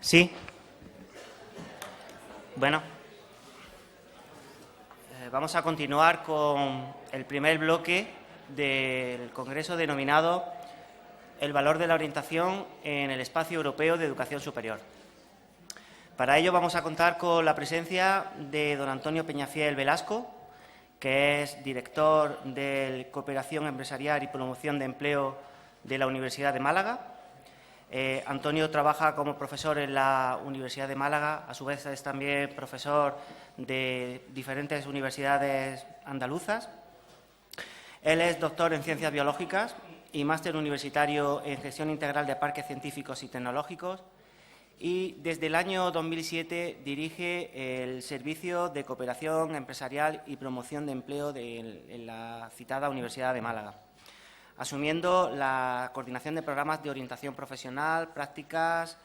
Sí. Bueno, vamos a continuar con el primer bloque del Congreso denominado El valor de la orientación en el espacio europeo de educación superior. Para ello vamos a contar con la presencia de don Antonio Peñafiel Velasco, que es director de Cooperación Empresarial y Promoción de Empleo de la Universidad de Málaga. Antonio trabaja como profesor en la Universidad de Málaga, a su vez es también profesor de diferentes universidades andaluzas. Él es doctor en Ciencias Biológicas y máster universitario en Gestión Integral de Parques Científicos y Tecnológicos, y desde el año 2007 dirige el Servicio de Cooperación Empresarial y Promoción de Empleo en la citada Universidad de Málaga, asumiendo la coordinación de programas de orientación profesional, prácticas,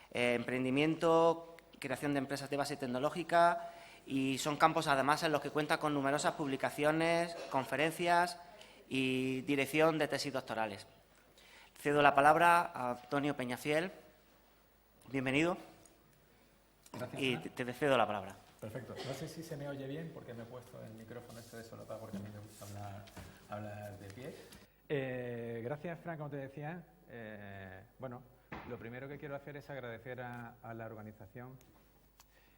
emprendimiento, creación de empresas de base tecnológica, y son campos además en los que cuenta con numerosas publicaciones, conferencias y dirección de tesis doctorales. Cedo la palabra a Antonio Peñafiel. Bienvenido. Gracias, y te cedo la palabra. Perfecto. No sé si se me oye bien porque me he puesto el micrófono de solapa porque a mí me gusta hablar de pie. Gracias, Fran, como te decía. Bueno, lo primero que quiero hacer es agradecer a la organización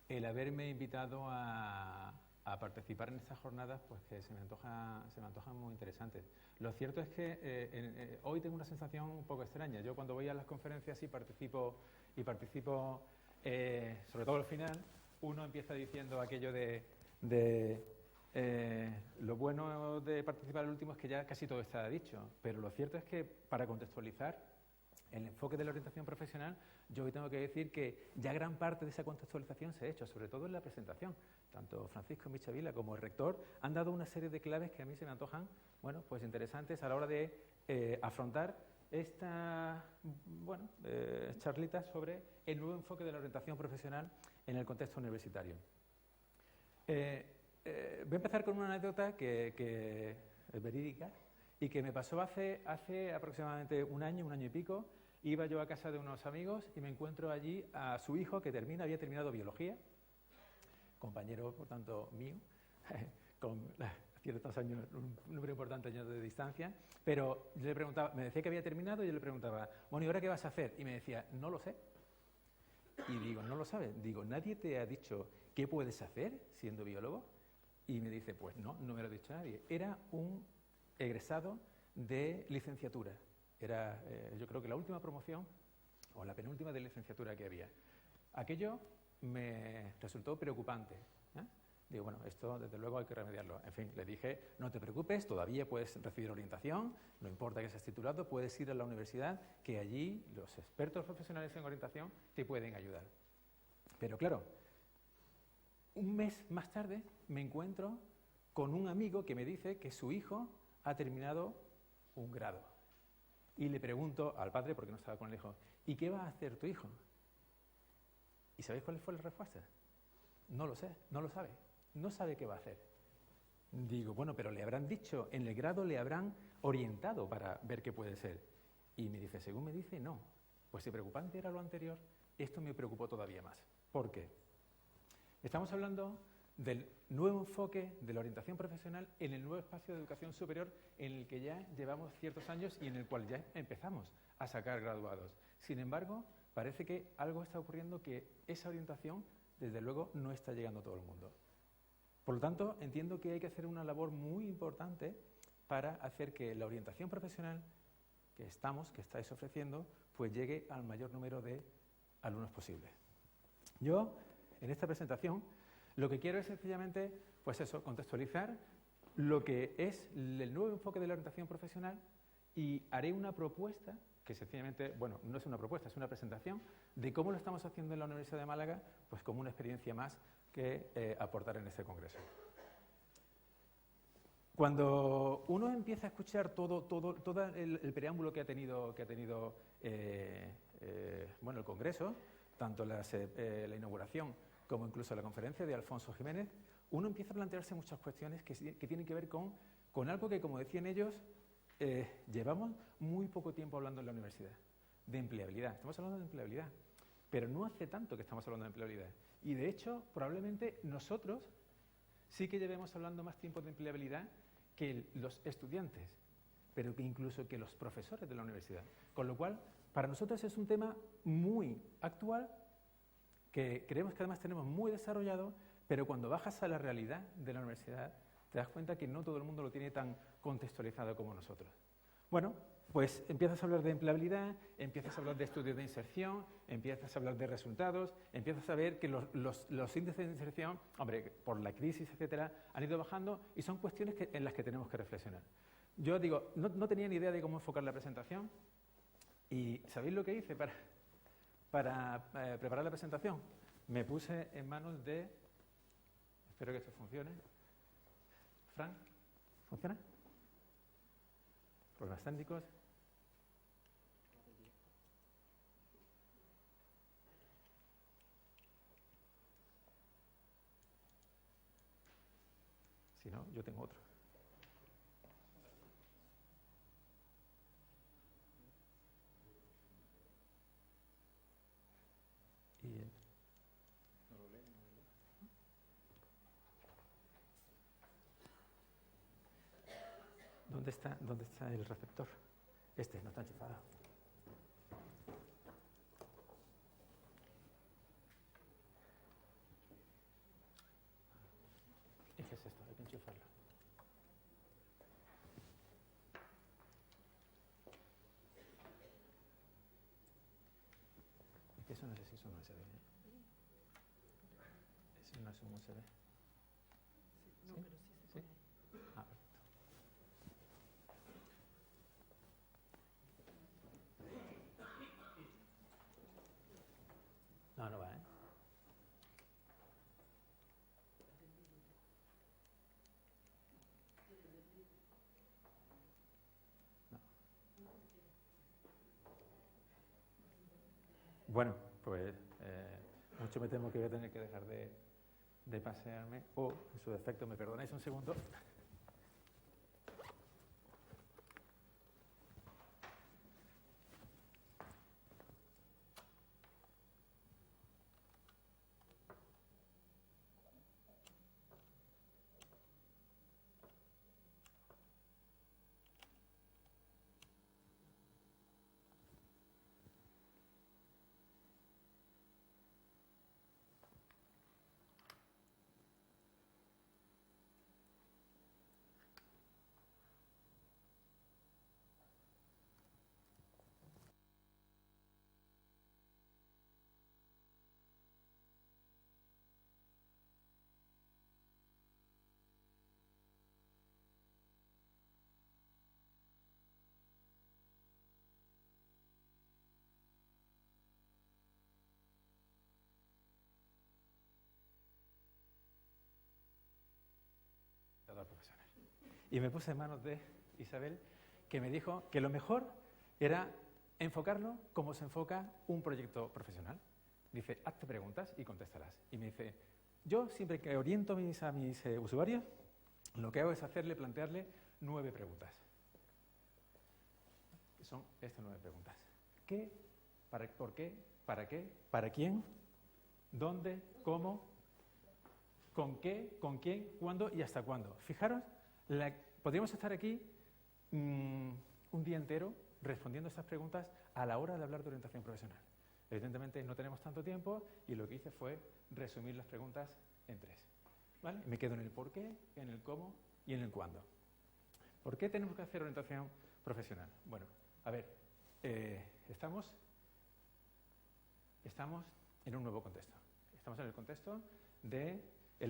el haberme invitado a participar en estas jornadas, pues que se me antojan muy interesantes. Lo cierto es que hoy tengo una sensación un poco extraña. Yo cuando voy a las conferencias y participo sobre todo al final, uno empieza diciendo aquello de lo bueno de participar al último es que ya casi todo está dicho, pero lo cierto es que para contextualizar el enfoque de la orientación profesional, yo hoy tengo que decir que ya gran parte de esa contextualización se ha hecho, sobre todo en la presentación. Tanto Francisco Michavila como el rector han dado una serie de claves que a mí se me antojan, bueno, pues interesantes a la hora de afrontar esta charlita sobre el nuevo enfoque de la orientación profesional en el contexto universitario. Voy a empezar con una anécdota que es verídica y que me pasó hace aproximadamente un año y pico. Iba yo a casa de unos amigos y me encuentro allí a su hijo que había terminado biología, compañero, por tanto, mío, con ciertos años, un número importante de años de distancia, pero yo le preguntaba, me decía que había terminado y yo le preguntaba, bueno, ¿y ahora qué vas a hacer? Y me decía, no lo sé. Y digo, ¿no lo sabes? Digo, ¿nadie te ha dicho qué puedes hacer siendo biólogo? Y me dice, pues no me lo ha dicho nadie. Era un egresado de licenciatura. Era, yo creo que la última promoción o la penúltima de licenciatura que había. Aquello me resultó preocupante. Digo, bueno, esto desde luego hay que remediarlo. En fin, le dije, no te preocupes, todavía puedes recibir orientación, no importa que seas titulado, puedes ir a la universidad, que allí los expertos profesionales en orientación te pueden ayudar. Pero claro, un mes más tarde me encuentro con un amigo que me dice que su hijo ha terminado un grado. Y le pregunto al padre, porque no estaba con el hijo, ¿y qué va a hacer tu hijo? ¿Y sabéis cuál fue la respuesta? No lo sé, no lo sabe. No sabe qué va a hacer. Digo, bueno, pero le habrán dicho, en el grado le habrán orientado para ver qué puede ser. Y me dice, según me dice, no. Pues si preocupante era lo anterior, esto me preocupó todavía más. ¿Por qué? Estamos hablando del nuevo enfoque de la orientación profesional en el nuevo espacio de educación superior en el que ya llevamos ciertos años y en el cual ya empezamos a sacar graduados. Sin embargo, parece que algo está ocurriendo que esa orientación, desde luego, no está llegando a todo el mundo. Por lo tanto, entiendo que hay que hacer una labor muy importante para hacer que la orientación profesional que estáis ofreciendo, pues llegue al mayor número de alumnos posible. Yo, en esta presentación, lo que quiero es sencillamente, pues eso, contextualizar lo que es el nuevo enfoque de la orientación profesional y haré una propuesta que sencillamente, bueno, no es una propuesta, es una presentación de cómo lo estamos haciendo en la Universidad de Málaga, pues como una experiencia más que aportar en este congreso. Cuando uno empieza a escuchar todo el preámbulo que ha tenido el congreso, tanto la inauguración como incluso la conferencia de Alfonso Jiménez, uno empieza a plantearse muchas cuestiones que tienen que ver con algo que, como decían ellos, llevamos muy poco tiempo hablando en la universidad, de empleabilidad. Estamos hablando de empleabilidad. pero no hace tanto que estamos hablando de empleabilidad. Y de hecho, probablemente nosotros sí que llevemos hablando más tiempo de empleabilidad que los estudiantes, pero que incluso que los profesores de la universidad. Con lo cual, para nosotros es un tema muy actual, que creemos que además tenemos muy desarrollado, pero cuando bajas a la realidad de la universidad, te das cuenta que no todo el mundo lo tiene tan contextualizado como nosotros. Bueno, pues empiezas a hablar de empleabilidad, empiezas a hablar de estudios de inserción, empiezas a hablar de resultados, empiezas a ver que los índices de inserción, hombre, por la crisis, etcétera, han ido bajando y son cuestiones en las que tenemos que reflexionar. Yo digo, no tenía ni idea de cómo enfocar la presentación y ¿sabéis lo que hice para preparar la presentación? Me puse en manos de... Espero que esto funcione. Fran, ¿funciona? Problemas técnicos. Si no, yo tengo otro. Y... ¿Dónde está el receptor? Este no está enchufado. ¿Qué es esto? Hay que enchufarlo. Eso no sé si es un USB. Eso no es un USB. No, pero sí se puede. Ah, perfecto. No va, ¿eh? No. Bueno, pues mucho me temo que voy a tener que dejar de pasearme, o en su defecto, ¿me perdonáis un segundo? Profesional. Y me puse en manos de Isabel, que me dijo que lo mejor era enfocarlo como se enfoca un proyecto profesional. Dice, hazte preguntas y contestarás. Y me dice, yo siempre que oriento a mis usuarios, lo que hago es plantearle 9 preguntas. Son estas 9 preguntas. ¿Qué? ¿Por qué? ¿Para qué? ¿Para quién? ¿Dónde? ¿Cómo? ¿Con qué? ¿Con quién? ¿Cuándo? ¿Y hasta cuándo? Fijaros, podríamos estar aquí un día entero respondiendo a estas preguntas a la hora de hablar de orientación profesional. Evidentemente no tenemos tanto tiempo y lo que hice fue resumir las preguntas en 3. ¿Vale? Me quedo en el por qué, en el cómo y en el cuándo. ¿Por qué tenemos que hacer orientación profesional? Bueno, a ver, estamos en un nuevo contexto. Estamos en el contexto del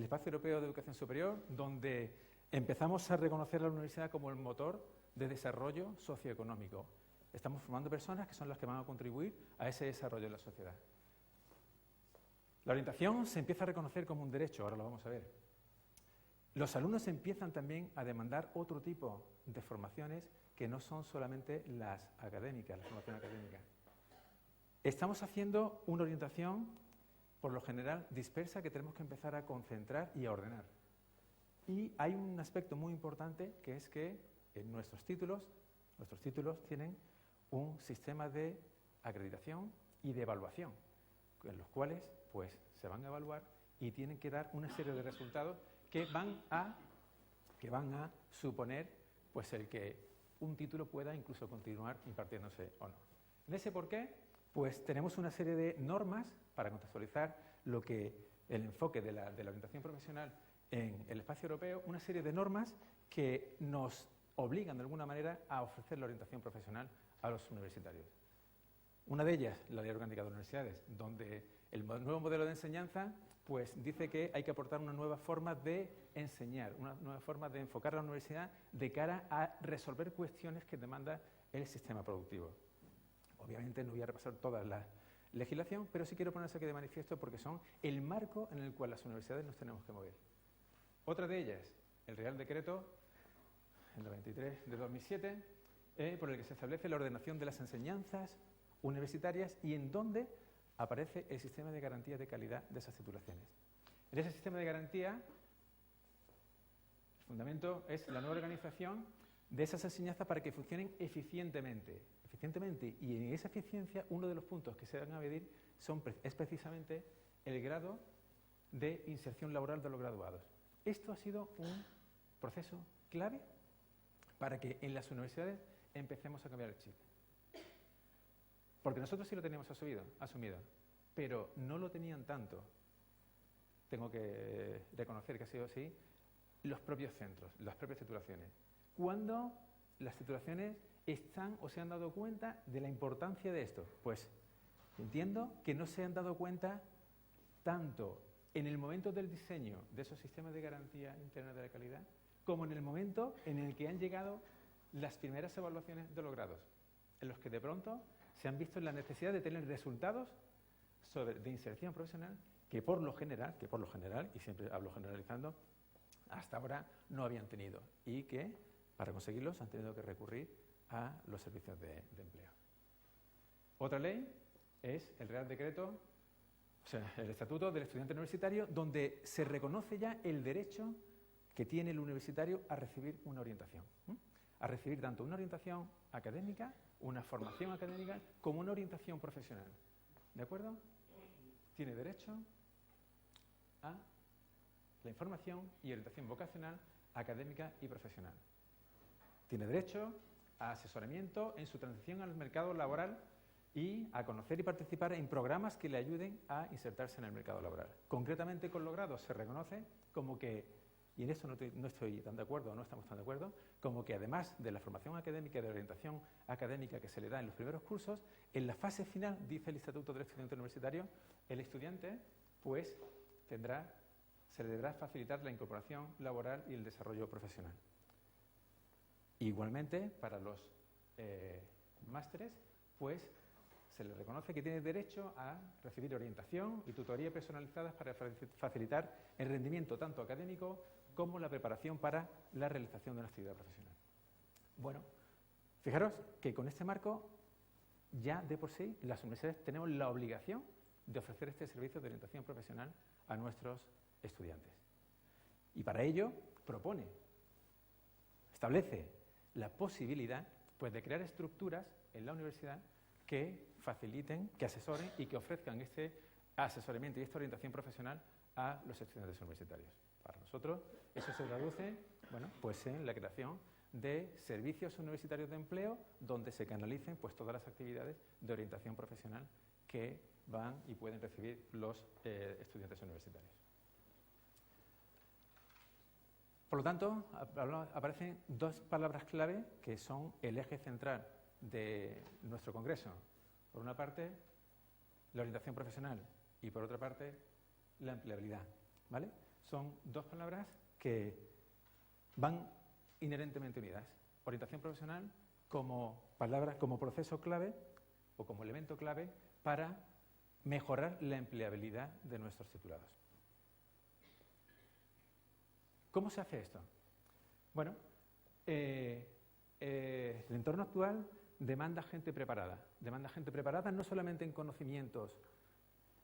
Espacio Europeo de Educación Superior, donde empezamos a reconocer a la universidad como el motor de desarrollo socioeconómico. Estamos formando personas que son las que van a contribuir a ese desarrollo de la sociedad. La orientación se empieza a reconocer como un derecho, ahora lo vamos a ver. Los alumnos empiezan también a demandar otro tipo de formaciones que no son solamente las académicas, la formación académica. Estamos haciendo una orientación, por lo general, dispersa, que tenemos que empezar a concentrar y a ordenar. Y hay un aspecto muy importante, que es que en nuestros títulos tienen un sistema de acreditación y de evaluación. en los cuales pues, se van a evaluar y tienen que dar una serie de resultados que van a suponer pues, el que un título pueda incluso continuar impartiéndose o no. En ese por qué, pues tenemos una serie de normas para contextualizar lo que el enfoque de la orientación profesional en el espacio europeo, una serie de normas que nos obligan de alguna manera a ofrecer la orientación profesional a los universitarios. Una de ellas, la Ley Orgánica de Universidades, donde el nuevo modelo de enseñanza pues, dice que hay que aportar una nueva forma de enseñar, una nueva forma de enfocar la universidad de cara a resolver cuestiones que demanda el sistema productivo. Obviamente no voy a repasar toda la legislación, pero sí quiero ponerse aquí de manifiesto porque son el marco en el cual las universidades nos tenemos que mover. Otra de ellas, el Real Decreto, el 93 de 2007, por el que se establece la ordenación de las enseñanzas universitarias y en donde aparece el sistema de garantía de calidad de esas titulaciones. En ese sistema de garantía, el fundamento es la nueva organización de esas enseñanzas para que funcionen eficientemente. Y en esa eficiencia, uno de los puntos que se van a medir es precisamente el grado de inserción laboral de los graduados. Esto ha sido un proceso clave para que en las universidades empecemos a cambiar el chip. Porque nosotros sí lo teníamos asumido, pero no lo tenían tanto. Tengo que reconocer que ha sido así los propios centros, las propias titulaciones. Cuando las titulaciones están o se han dado cuenta de la importancia de esto, pues entiendo que no se han dado cuenta tanto en el momento del diseño de esos sistemas de garantía interna de la calidad, como en el momento en el que han llegado las primeras evaluaciones de los grados, en los que de pronto se han visto la necesidad de tener resultados de inserción profesional que por lo general, y siempre hablo generalizando, hasta ahora no habían tenido y que para conseguirlos han tenido que recurrir a los servicios de empleo. Otra ley es el Real Decreto, o sea, el Estatuto del Estudiante Universitario, donde se reconoce ya el derecho que tiene el universitario a recibir una orientación, a recibir tanto una orientación académica, una formación académica, como una orientación profesional. ¿De acuerdo? Tiene derecho a la información y orientación vocacional, académica y profesional. Tiene derecho a asesoramiento en su transición al mercado laboral y a conocer y participar en programas que le ayuden a insertarse en el mercado laboral. Concretamente con los grados se reconoce como que, y en esto no estoy tan de acuerdo, no estamos tan de acuerdo, como que además de la formación académica y de la orientación académica que se le da en los primeros cursos, en la fase final, dice el Estatuto del Estudiante Universitario, el estudiante pues se le deberá facilitar la incorporación laboral y el desarrollo profesional. Igualmente, para los másteres, pues se le reconoce que tiene derecho a recibir orientación y tutoría personalizadas para facilitar el rendimiento tanto académico como la preparación para la realización de una actividad profesional. Bueno, fijaros que con este marco ya de por sí las universidades tenemos la obligación de ofrecer este servicio de orientación profesional a nuestros estudiantes. Y para ello establece la posibilidad pues, de crear estructuras en la universidad que faciliten, que asesoren y que ofrezcan este asesoramiento y esta orientación profesional a los estudiantes universitarios. Para nosotros eso se traduce pues en la creación de servicios universitarios de empleo donde se canalicen pues, todas las actividades de orientación profesional que van y pueden recibir los estudiantes universitarios. Por lo tanto, aparecen dos palabras clave que son el eje central de nuestro congreso. Por una parte, la orientación profesional y por otra parte, la empleabilidad. ¿Vale? Son dos palabras que van inherentemente unidas. Orientación profesional como palabra, como proceso clave o como elemento clave para mejorar la empleabilidad de nuestros titulados. ¿Cómo se hace esto? Bueno, el entorno actual demanda gente preparada no solamente en conocimientos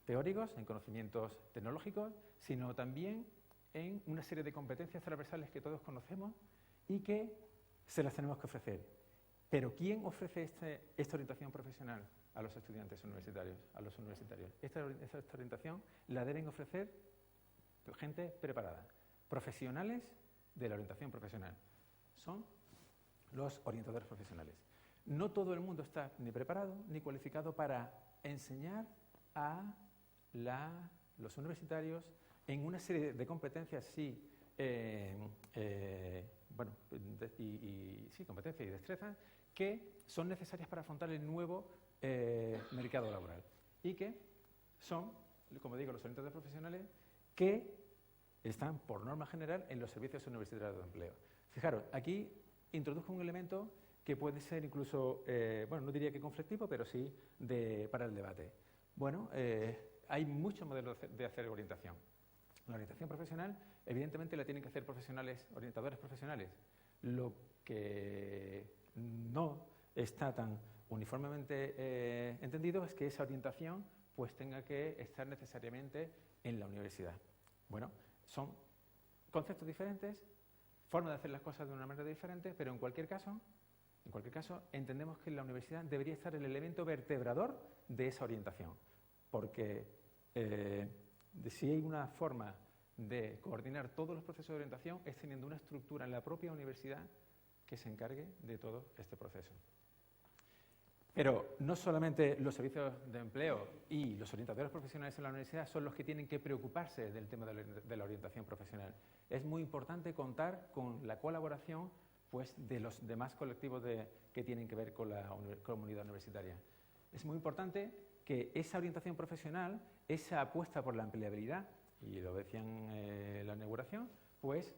teóricos, en conocimientos tecnológicos, sino también en una serie de competencias transversales que todos conocemos y que se las tenemos que ofrecer. Pero ¿quién ofrece esta orientación profesional a los estudiantes universitarios, a los universitarios. Esta orientación la deben ofrecer gente preparada, profesionales de la orientación profesional. Son los orientadores profesionales. No todo el mundo está ni preparado ni cualificado para enseñar a los universitarios en una serie de competencias, sí, competencias y destrezas que son necesarias para afrontar el nuevo mercado laboral y que son, como digo, los orientadores profesionales que están, por norma general, en los servicios universitarios de empleo. Fijaros, aquí introduzco un elemento que puede ser incluso, no diría que conflictivo, pero sí para el debate. Bueno, hay muchos modelos de hacer orientación. La orientación profesional, evidentemente, la tienen que hacer profesionales, orientadores profesionales. Lo que no está tan uniformemente entendido es que esa orientación pues tenga que estar necesariamente en la universidad. Bueno, son conceptos diferentes, formas de hacer las cosas de una manera diferente, pero en cualquier caso, entendemos que la universidad debería estar el elemento vertebrador de esa orientación, porque si hay una forma de coordinar todos los procesos de orientación es teniendo una estructura en la propia universidad que se encargue de todo este proceso. Pero no solamente los servicios de empleo y los orientadores profesionales en la universidad son los que tienen que preocuparse del tema de la orientación profesional. Es muy importante contar con la colaboración pues, de los demás colectivos que tienen que ver con la comunidad universitaria. Es muy importante que esa orientación profesional, esa apuesta por la empleabilidad, y lo decían en la inauguración, pues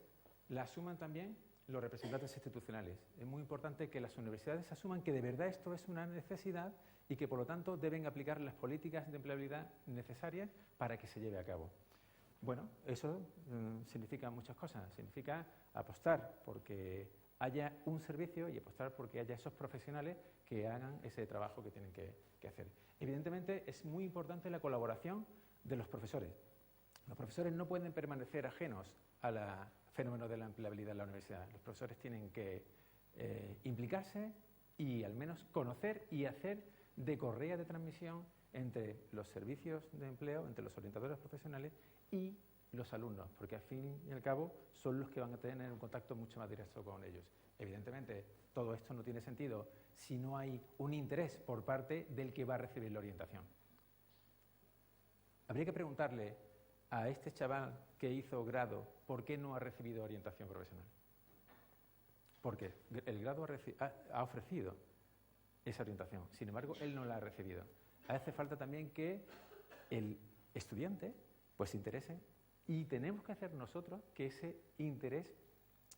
la asuman también los representantes institucionales. Es muy importante que las universidades asuman que de verdad esto es una necesidad y que por lo tanto deben aplicar las políticas de empleabilidad necesarias para que se lleve a cabo. Bueno, eso significa muchas cosas. Significa apostar porque haya un servicio y apostar porque haya esos profesionales que hagan ese trabajo que tienen que hacer. Evidentemente es muy importante la colaboración de los profesores. Los profesores no pueden permanecer ajenos al fenómeno de la empleabilidad en la universidad. Los profesores tienen que implicarse y al menos conocer y hacer de correa de transmisión entre los servicios de empleo, entre los orientadores profesionales y los alumnos, porque al fin y al cabo son los que van a tener un contacto mucho más directo con ellos. Evidentemente, todo esto no tiene sentido si no hay un interés por parte del que va a recibir la orientación. Habría que preguntarle a este chaval que hizo grado por qué no ha recibido orientación profesional. Porque el grado ha ofrecido esa orientación, sin embargo, él no la ha recibido. Hace falta también que el estudiante pues se interese y tenemos que hacer nosotros que ese interés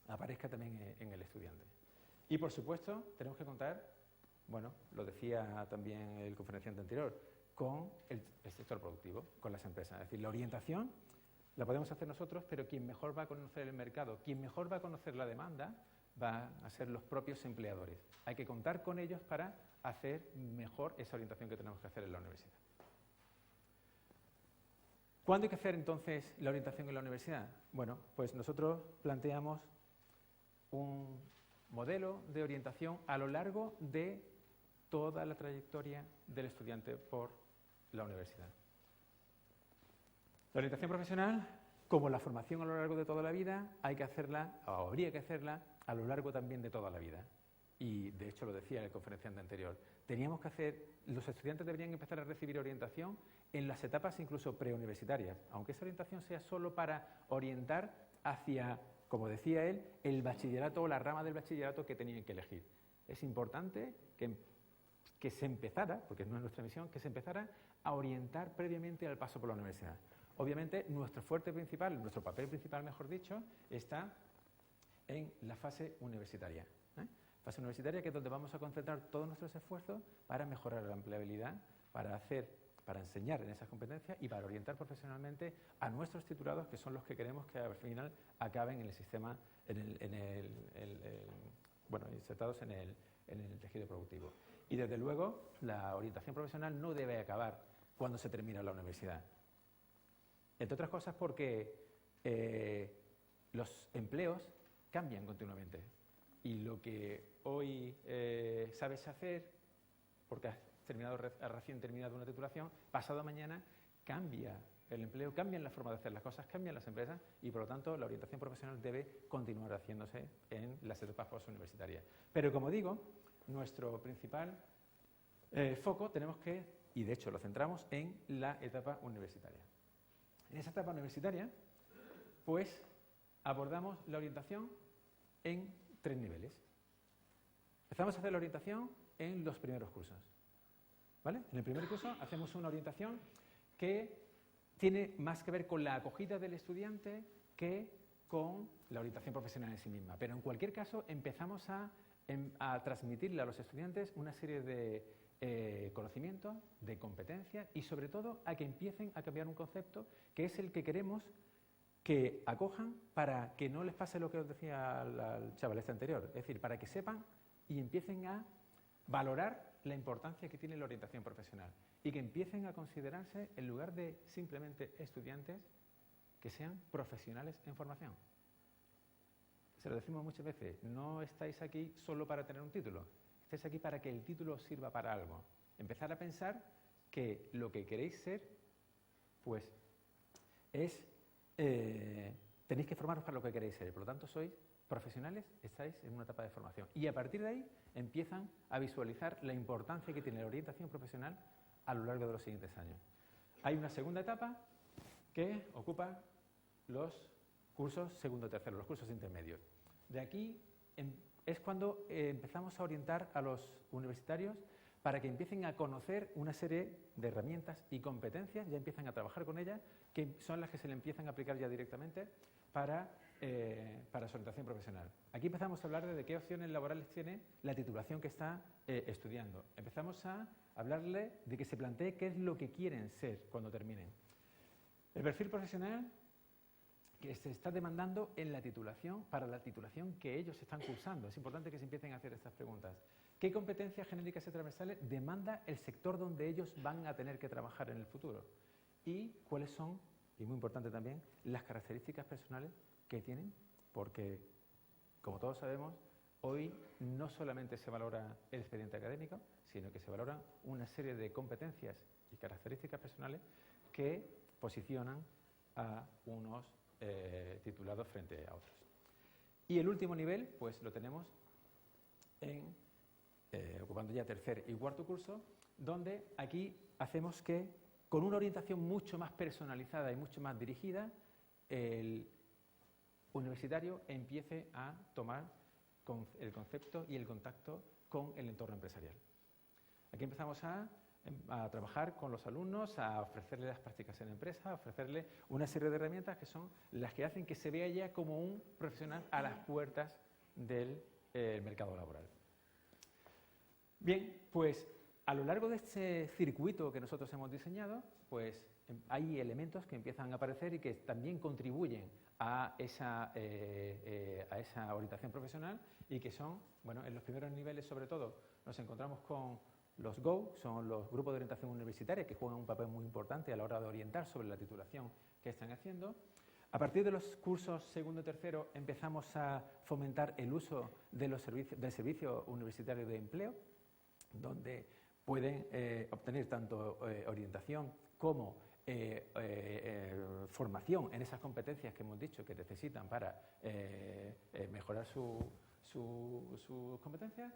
aparezca también en el estudiante. Y por supuesto, tenemos que contar, bueno, lo decía también el conferenciante anterior, con el sector productivo, con las empresas. Es decir, la orientación la podemos hacer nosotros, pero quien mejor va a conocer el mercado, quien mejor va a conocer la demanda, va a ser los propios empleadores. Hay que contar con ellos para hacer mejor esa orientación que tenemos que hacer en la universidad. ¿Cuándo hay que hacer entonces la orientación en la universidad? Bueno, pues nosotros planteamos un modelo de orientación a lo largo de toda la trayectoria del estudiante por la universidad. La orientación profesional, como la formación a lo largo de toda la vida, hay que hacerla, o habría que hacerla, a lo largo también de toda la vida. Y de hecho lo decía en el conferenciante anterior. Los estudiantes deberían empezar a recibir orientación en las etapas incluso preuniversitarias, aunque esa orientación sea solo para orientar hacia, como decía él, el bachillerato o la rama del bachillerato que tenían que elegir. Es importante que se empezara, porque no es nuestra misión, que se empezara a orientar previamente al paso por la universidad. Obviamente, nuestro papel principal, mejor dicho, está en la fase universitaria. Fase universitaria que es donde vamos a concentrar todos nuestros esfuerzos para mejorar la empleabilidad, para enseñar en esas competencias y para orientar profesionalmente a nuestros titulados, que son los que queremos que al final acaben en el sistema, insertados en el tejido productivo. Y desde luego, la orientación profesional no debe acabar cuando se termina la universidad. Entre otras cosas porque los empleos cambian continuamente y lo que hoy sabes hacer, porque has recién terminado una titulación, pasado mañana cambia el empleo, cambian la forma de hacer las cosas, cambian las empresas y, por lo tanto, la orientación profesional debe continuar haciéndose en las etapas postuniversitarias. Pero, como digo, nuestro principal foco tenemos que, y de hecho lo centramos en la etapa universitaria. En esa etapa universitaria, pues, abordamos la orientación en 3 niveles. Empezamos a hacer la orientación en los primeros cursos, ¿vale? En el primer curso hacemos una orientación que tiene más que ver con la acogida del estudiante que con la orientación profesional en sí misma. Pero en cualquier caso empezamos a transmitirle a los estudiantes una serie de conocimientos, de competencias y sobre todo a que empiecen a cambiar un concepto que es el que queremos que acojan para que no les pase lo que os decía al chaval anterior, es decir, para que sepan y empiecen a valorar la importancia que tiene la orientación profesional y que empiecen a considerarse, en lugar de simplemente estudiantes, que sean profesionales en formación. Se lo decimos muchas veces, no estáis aquí solo para tener un título, estáis aquí para que el título os sirva para algo. Empezar a pensar que lo que queréis ser, pues, es, tenéis que formaros para lo que queréis ser, por lo tanto sois profesionales, estáis en una etapa de formación y a partir de ahí empiezan a visualizar la importancia que tiene la orientación profesional a lo largo de los siguientes años. Hay una segunda etapa que ocupa los cursos segundo y tercero, los cursos intermedios. De aquí es cuando empezamos a orientar a los universitarios para que empiecen a conocer una serie de herramientas y competencias, ya empiezan a trabajar con ellas, que son las que se le empiezan a aplicar ya directamente para su orientación profesional. Aquí empezamos a hablar de qué opciones laborales tiene la titulación que está estudiando. Empezamos a hablarle de que se plantee qué es lo que quieren ser cuando terminen. El perfil profesional que se está demandando en la titulación, para la titulación que ellos están cursando. Es importante que se empiecen a hacer estas preguntas. ¿Qué competencias genéricas y transversales demanda el sector donde ellos van a tener que trabajar en el futuro? Y cuáles son, y muy importante también, las características personales que tienen, porque, como todos sabemos, hoy no solamente se valora el expediente académico, sino que se valoran una serie de competencias y características personales que posicionan a unos titulados frente a otros. Y el último nivel, pues lo tenemos ocupando ya tercer y cuarto curso, donde aquí hacemos que, con una orientación mucho más personalizada y mucho más dirigida, el universitario empiece a tomar el concepto y el contacto con el entorno empresarial. Aquí empezamos a trabajar con los alumnos, a ofrecerles las prácticas en empresa, a ofrecerles una serie de herramientas que son las que hacen que se vea ya como un profesional a las puertas del mercado laboral. Bien, pues a lo largo de este circuito que nosotros hemos diseñado, pues hay elementos que empiezan a aparecer y que también contribuyen a esa orientación profesional y que son, bueno, en los primeros niveles sobre todo nos encontramos con los GO, son los grupos de orientación universitaria que juegan un papel muy importante a la hora de orientar sobre la titulación que están haciendo. A partir de los cursos segundo y tercero empezamos a fomentar el uso de del servicio universitario de empleo, donde pueden obtener tanto orientación como formación en esas competencias que hemos dicho que necesitan para mejorar sus competencias.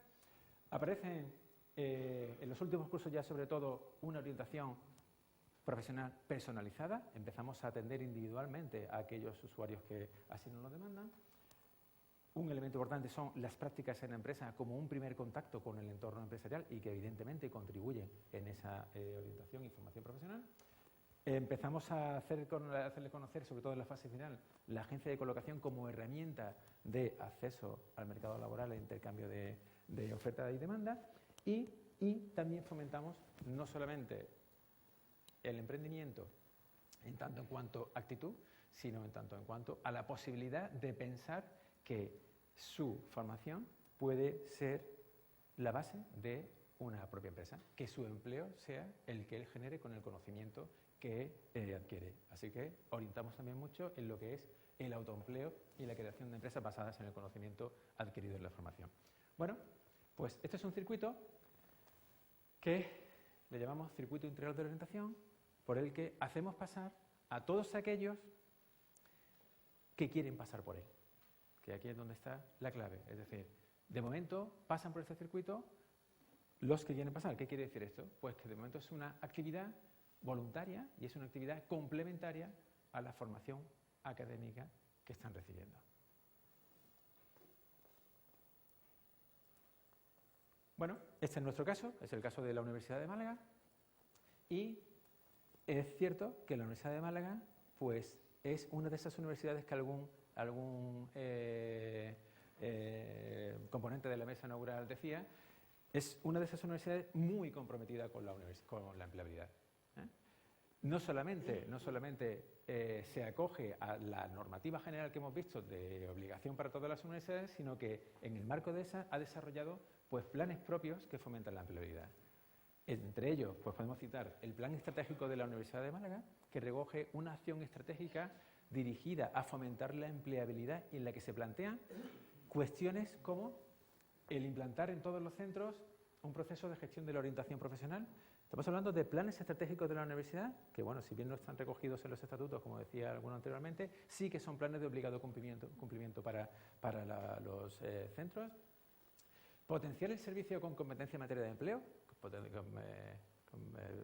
Aparecen en los últimos cursos ya sobre todo una orientación profesional personalizada. Empezamos a atender individualmente a aquellos usuarios que así nos lo demandan. Un elemento importante son las prácticas en la empresa como un primer contacto con el entorno empresarial y que evidentemente contribuyen en esa orientación y formación profesional. Empezamos a hacerle conocer, sobre todo en la fase final, la agencia de colocación como herramienta de acceso al mercado laboral e intercambio de oferta y demanda. Y también fomentamos no solamente el emprendimiento en tanto en cuanto actitud, sino en tanto en cuanto a la posibilidad de pensar que su formación puede ser la base de una propia empresa, que su empleo sea el que él genere con el conocimiento que adquiere. Así que orientamos también mucho en lo que es el autoempleo y la creación de empresas basadas en el conocimiento adquirido en la formación. Bueno, pues este es un circuito que le llamamos circuito integral de orientación, por el que hacemos pasar a todos aquellos que quieren pasar por él. Que aquí es donde está la clave. Es decir, de momento pasan por este circuito los que quieren pasar. ¿Qué quiere decir esto? Pues que de momento es una actividad voluntaria y es una actividad complementaria a la formación académica que están recibiendo. Bueno, este es nuestro caso, es el caso de la Universidad de Málaga, y es cierto que la Universidad de Málaga pues, es una de esas universidades que algún componente de la mesa inaugural decía, es una de esas universidades muy comprometida con la empleabilidad. No solamente se acoge a la normativa general que hemos visto de obligación para todas las universidades, sino que en el marco de esa ha desarrollado pues, planes propios que fomentan la empleabilidad. Entre ellos pues, podemos citar el Plan Estratégico de la Universidad de Málaga, que recoge una acción estratégica dirigida a fomentar la empleabilidad y en la que se plantean cuestiones como el implantar en todos los centros un proceso de gestión de la orientación profesional. Estamos hablando de planes estratégicos de la universidad, que bueno, si bien no están recogidos en los estatutos, como decía alguno anteriormente, sí que son planes de obligado cumplimiento para los centros. Potenciar el servicio con competencia en materia de empleo,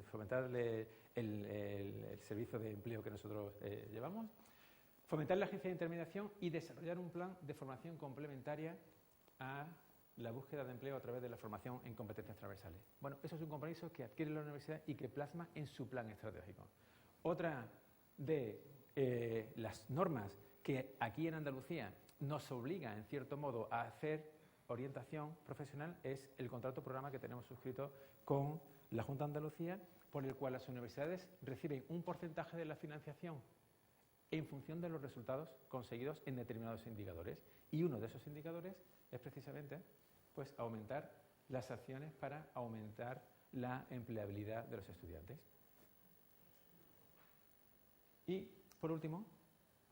fomentar el servicio de empleo que nosotros llevamos. Fomentar la agencia de intermediación y desarrollar un plan de formación complementaria a la búsqueda de empleo a través de la formación en competencias transversales. Bueno, eso es un compromiso que adquiere la universidad y que plasma en su plan estratégico. Otra de las normas que aquí en Andalucía nos obliga, en cierto modo, a hacer orientación profesional es el contrato programa que tenemos suscrito con la Junta de Andalucía, por el cual las universidades reciben un porcentaje de la financiación en función de los resultados conseguidos en determinados indicadores. Y uno de esos indicadores es precisamente pues, aumentar las acciones para aumentar la empleabilidad de los estudiantes. Y, por último,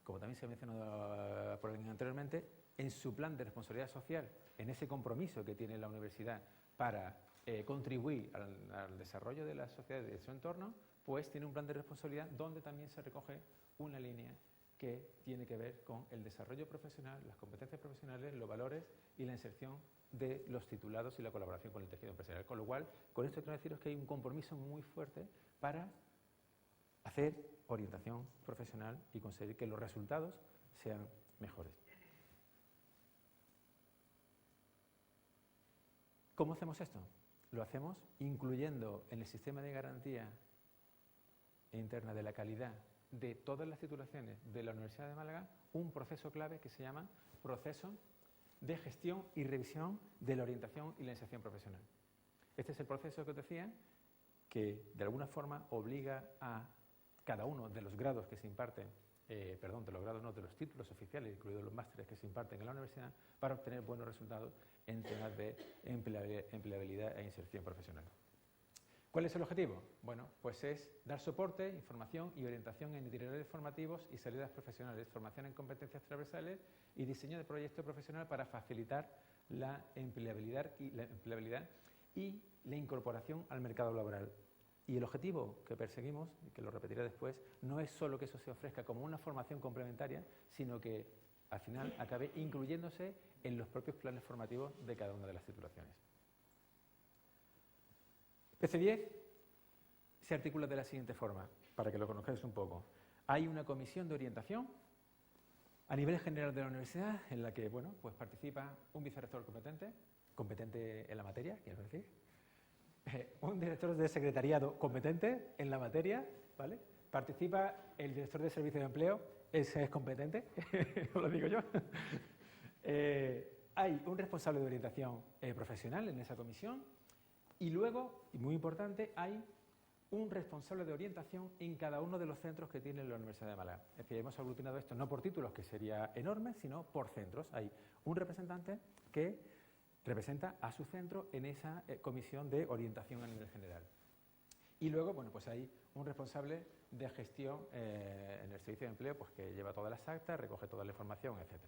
como también se ha mencionado por alguien anteriormente, en su plan de responsabilidad social, en ese compromiso que tiene la universidad para contribuir al desarrollo de la sociedad y de su entorno, pues tiene un plan de responsabilidad donde también se recoge una línea que tiene que ver con el desarrollo profesional, las competencias profesionales, los valores y la inserción de los titulados y la colaboración con el tejido empresarial. Con lo cual, con esto quiero deciros que hay un compromiso muy fuerte para hacer orientación profesional y conseguir que los resultados sean mejores. ¿Cómo hacemos esto? Lo hacemos incluyendo en el sistema de garantía interna de la calidad de todas las titulaciones de la Universidad de Málaga un proceso clave que se llama proceso de gestión y revisión de la orientación y la inserción profesional. Este es el proceso que os decía que de alguna forma obliga a cada uno de los grados que se imparten, de los títulos oficiales, incluidos los másteres que se imparten en la universidad, para obtener buenos resultados en temas de empleabilidad e inserción profesional. ¿Cuál es el objetivo? Bueno, pues es dar soporte, información y orientación en itinerarios formativos y salidas profesionales, formación en competencias transversales y diseño de proyecto profesional para facilitar la empleabilidad y la incorporación al mercado laboral. Y el objetivo que perseguimos, y que lo repetiré después, no es solo que eso se ofrezca como una formación complementaria, sino que al final acabe incluyéndose en los propios planes formativos de cada una de las titulaciones. PC10 se articula de la siguiente forma, para que lo conozcáis un poco. Hay una comisión de orientación a nivel general de la universidad en la que bueno, pues participa un vicerrector competente en la materia, quiero decir, un director de secretariado competente en la materia, ¿vale? Participa el director de servicio de empleo, ese es competente, os lo digo yo. Hay un responsable de orientación profesional en esa comisión y luego, y muy importante, hay un responsable de orientación en cada uno de los centros que tiene la Universidad de Málaga. Es decir, hemos aglutinado esto no por títulos, que sería enorme, sino por centros. Hay un representante que representa a su centro en esa comisión de orientación a nivel general. Y luego, bueno, pues hay un responsable de gestión en el servicio de empleo, pues que lleva todas las actas, recoge toda la información, etc.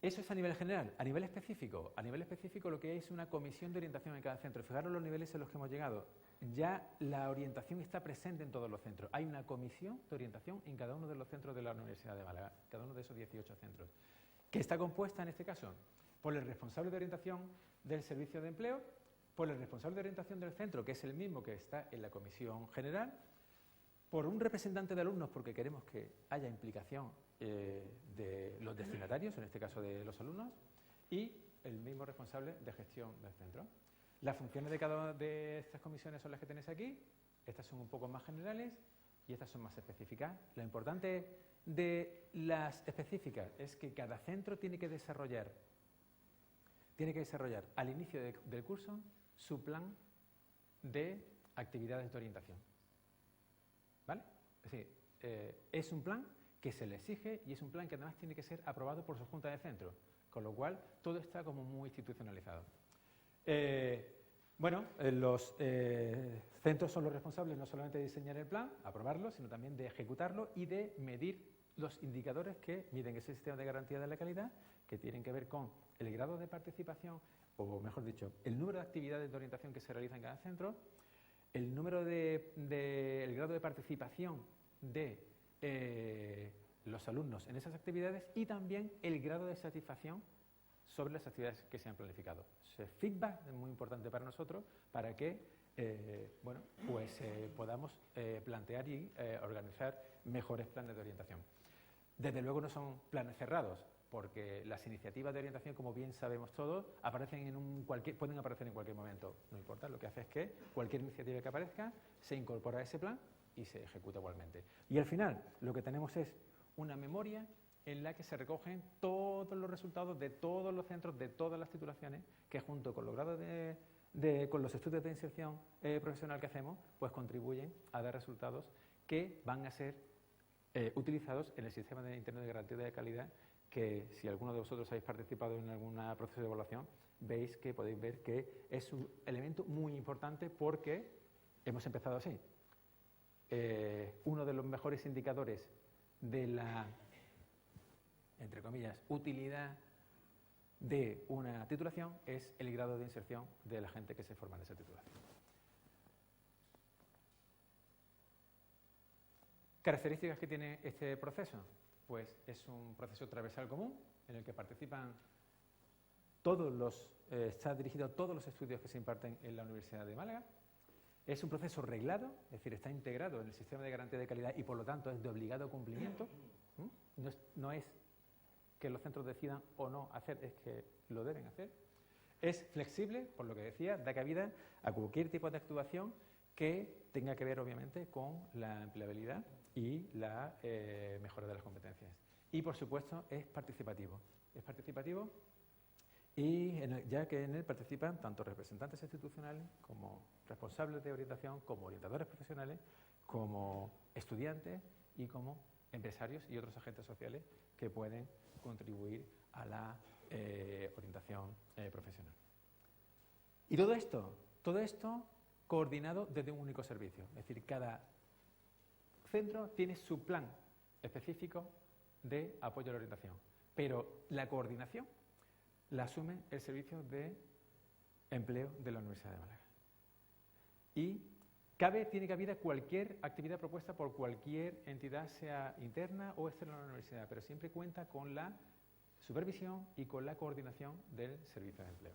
Eso es a nivel general. A nivel específico lo que es una comisión de orientación en cada centro. Fijaros los niveles en los que hemos llegado. Ya la orientación está presente en todos los centros. Hay una comisión de orientación en cada uno de los centros de la Universidad de Málaga, cada uno de esos 18 centros, que está compuesta en este caso por el responsable de orientación del servicio de empleo, por el responsable de orientación del centro, que es el mismo que está en la comisión general, por un representante de alumnos, porque queremos que haya implicación de los destinatarios, en este caso de los alumnos, y el mismo responsable de gestión del centro. Las funciones de cada una de estas comisiones son las que tenéis aquí. Estas son un poco más generales y estas son más específicas. Lo importante de las específicas es que cada centro tiene que desarrollar al inicio del curso su plan de actividades de orientación. ¿Vale? Es decir, es un plan que se le exige y es un plan que además tiene que ser aprobado por su junta de centro, con lo cual todo está como muy institucionalizado. Los centros son los responsables no solamente de diseñar el plan, aprobarlo, sino también de ejecutarlo y de medir los indicadores que miden ese sistema de garantía de la calidad, que tienen que ver con el grado de participación, o mejor dicho, el número de actividades de orientación que se realizan en cada centro, el número el grado de participación de los alumnos en esas actividades y también el grado de satisfacción sobre las actividades que se han planificado. Ese feedback es muy importante para nosotros para que podamos plantear y organizar mejores planes de orientación. Desde luego no son planes cerrados, porque las iniciativas de orientación, como bien sabemos todos, pueden aparecer en cualquier momento. No importa, lo que hace es que cualquier iniciativa que aparezca se incorpora a ese plan y se ejecuta igualmente. Y al final lo que tenemos es una memoria en la que se recogen todos los resultados de todos los centros, de todas las titulaciones, que junto con los grados con los estudios de inserción profesional que hacemos, pues contribuyen a dar resultados que van a ser utilizados en el sistema interno de garantía de calidad, que si alguno de vosotros habéis participado en algún proceso de evaluación, podéis ver que es un elemento muy importante porque hemos empezado así. Uno de los mejores indicadores de la, entre comillas, utilidad de una titulación es el grado de inserción de la gente que se forma en esa titulación. ¿Características que tiene este proceso? Pues es un proceso transversal común en el que participan está dirigido a todos los estudios que se imparten en la Universidad de Málaga. Es un proceso reglado, es decir, está integrado en el sistema de garantía de calidad y por lo tanto es de obligado cumplimiento. No es que los centros decidan o no hacer, es que lo deben hacer. Es flexible, por lo que decía, da cabida a cualquier tipo de actuación que tenga que ver, obviamente, con la empleabilidad y la mejora de las competencias. Y, por supuesto, es participativo. Es participativo y ya que en él participan tanto representantes institucionales como responsables de orientación, como orientadores profesionales, como estudiantes y como empresarios y otros agentes sociales que pueden contribuir a la orientación profesional. Y todo esto coordinado desde un único servicio. Es decir, cada centro tiene su plan específico de apoyo a la orientación, pero la coordinación la asume el Servicio de Empleo de la Universidad de Málaga. Y tiene cabida cualquier actividad propuesta por cualquier entidad, sea interna o externa a la universidad, pero siempre cuenta con la supervisión y con la coordinación del Servicio de Empleo.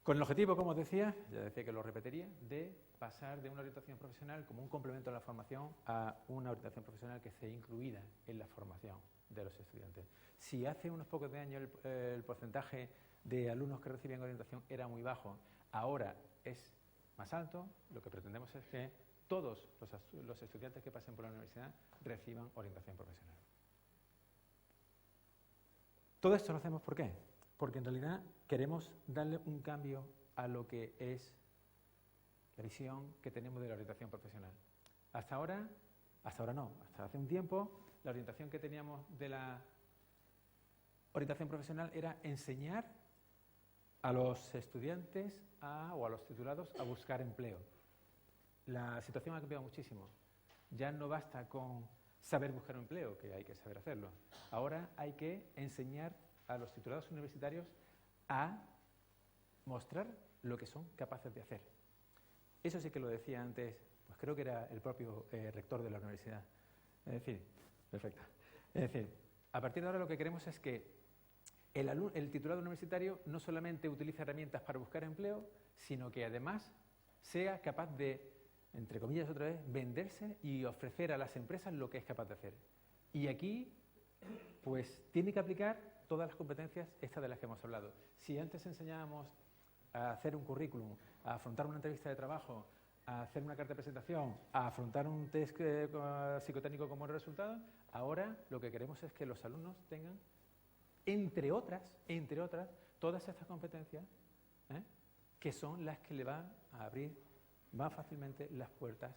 Con el objetivo, como os decía, ya decía que lo repetiría, de pasar de una orientación profesional como un complemento a la formación a una orientación profesional que esté incluida en la formación de los estudiantes. Si hace unos pocos de años el porcentaje de alumnos que recibían orientación era muy bajo, ahora es más alto. Lo que pretendemos es que todos los estudiantes que pasen por la universidad reciban orientación profesional. Todo esto lo hacemos ¿por qué? Porque en realidad queremos darle un cambio a lo que es la visión que tenemos de la orientación profesional. Hasta ahora no, hasta hace un tiempo la orientación que teníamos de la orientación profesional era enseñar a los estudiantes o a los titulados a buscar empleo. La situación ha cambiado muchísimo. Ya no basta con saber buscar un empleo, que hay que saber hacerlo. Ahora hay que enseñar a los titulados universitarios a mostrar lo que son capaces de hacer. Eso sí que lo decía antes, pues creo que era el propio rector de la universidad. Es decir, perfecto. Es decir, a partir de ahora lo que queremos es que el titulado universitario no solamente utilice herramientas para buscar empleo, sino que además sea capaz de, entre comillas otra vez, venderse y ofrecer a las empresas lo que es capaz de hacer. Y aquí, pues, tiene que aplicar todas las competencias estas de las que hemos hablado. Si antes enseñábamos a hacer un currículum, a afrontar una entrevista de trabajo, a hacer una carta de presentación, a afrontar un test psicotécnico como resultado, ahora lo que queremos es que los alumnos tengan, entre otras, todas estas competencias, que son las que le van a abrir más fácilmente las puertas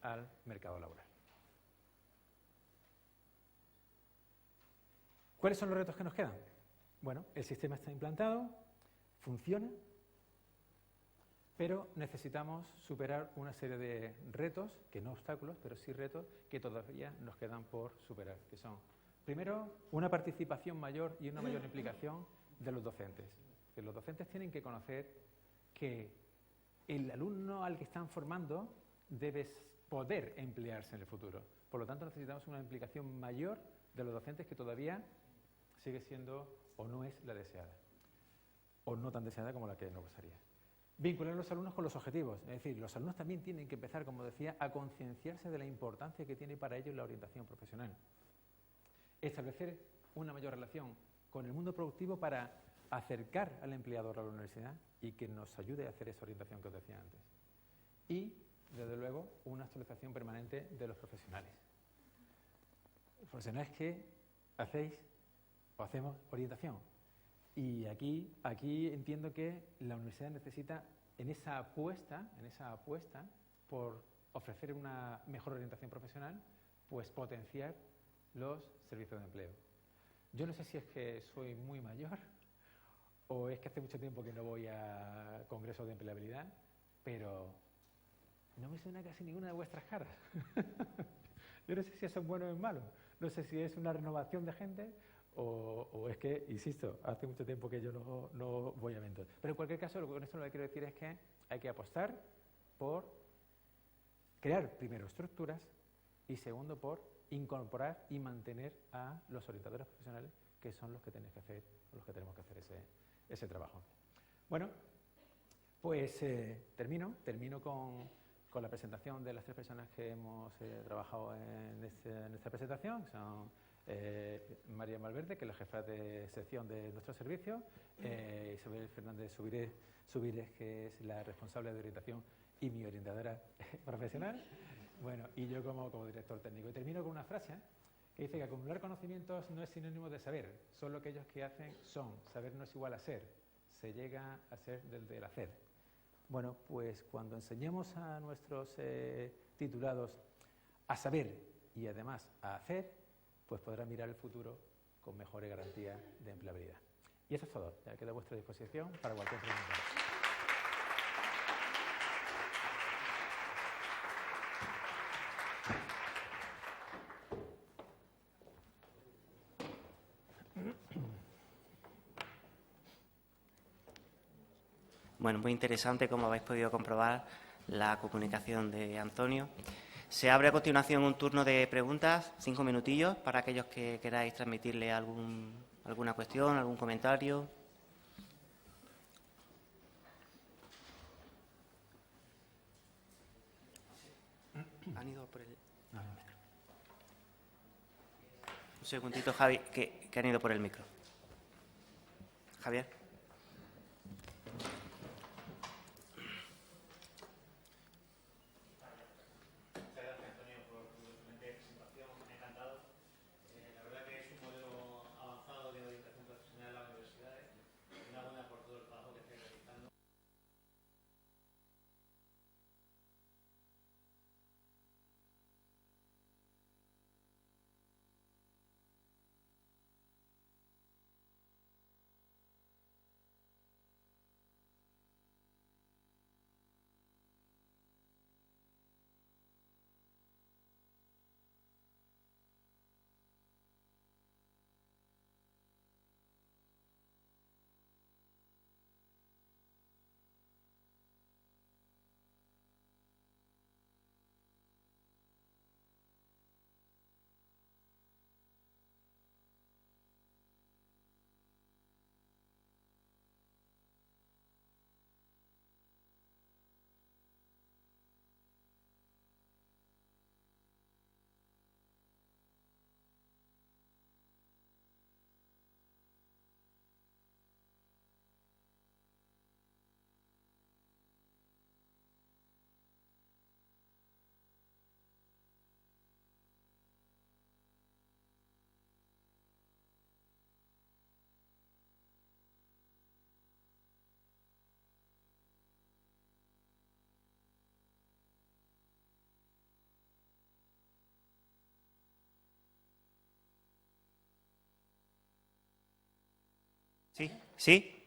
al mercado laboral. ¿Cuáles son los retos que nos quedan? Bueno, el sistema está implantado, funciona, pero necesitamos superar una serie de retos, que no obstáculos, pero sí retos, que todavía nos quedan por superar, que son, primero, una participación mayor y una mayor implicación de los docentes. Que los docentes tienen que conocer que el alumno al que están formando debe poder emplearse en el futuro. Por lo tanto, necesitamos una implicación mayor de los docentes que todavía sigue siendo o no es la deseada, o no tan deseada como la que nos gustaría. Vincular a los alumnos con los objetivos, es decir, los alumnos también tienen que empezar, como decía, a concienciarse de la importancia que tiene para ellos la orientación profesional. Establecer una mayor relación con el mundo productivo para acercar al empleador a la universidad y que nos ayude a hacer esa orientación que os decía antes. Y, desde luego, una actualización permanente de los profesionales. Los profesionales que hacéis o hacemos orientación. Y aquí entiendo que la universidad necesita, en esa apuesta por ofrecer una mejor orientación profesional, pues potenciar los servicios de empleo. Yo no sé si es que soy muy mayor o es que hace mucho tiempo que no voy a congresos de empleabilidad, pero no me suena casi ninguna de vuestras caras. Yo no sé si eso es bueno o es malo. No sé si es una renovación de gente o es que, insisto, hace mucho tiempo que yo no voy a eventos. Pero en cualquier caso, con esto lo que quiero decir es que hay que apostar por crear, primero, estructuras y, segundo, por incorporar y mantener a los orientadores profesionales, que son los que tenéis que hacer, los que tenemos que hacer ese trabajo. Bueno, pues termino con la presentación de las tres personas que hemos trabajado en esta presentación. Son María Malverde, que es la jefa de sección de nuestro servicio, Isabel Fernández Subires, que es la responsable de orientación y mi orientadora profesional, bueno, y yo como director técnico. Y termino con una frase que dice que acumular conocimientos no es sinónimo de saber, solo aquellos que hacen son. Saber no es igual a ser, se llega a ser desde el hacer. Bueno, pues cuando enseñemos a nuestros titulados a saber y además a hacer, pues podrán mirar el futuro con mejores garantías de empleabilidad. Y eso es todo. Ya queda a vuestra disposición para cualquier pregunta. Bueno, muy interesante, como habéis podido comprobar, la comunicación de Antonio. Se abre a continuación un turno de preguntas, 5 minutillos, para aquellos que queráis transmitirle alguna cuestión, algún comentario. Han ido por el... Un segundito, Javi, que han ido por el micro. Javier. Sí, sí.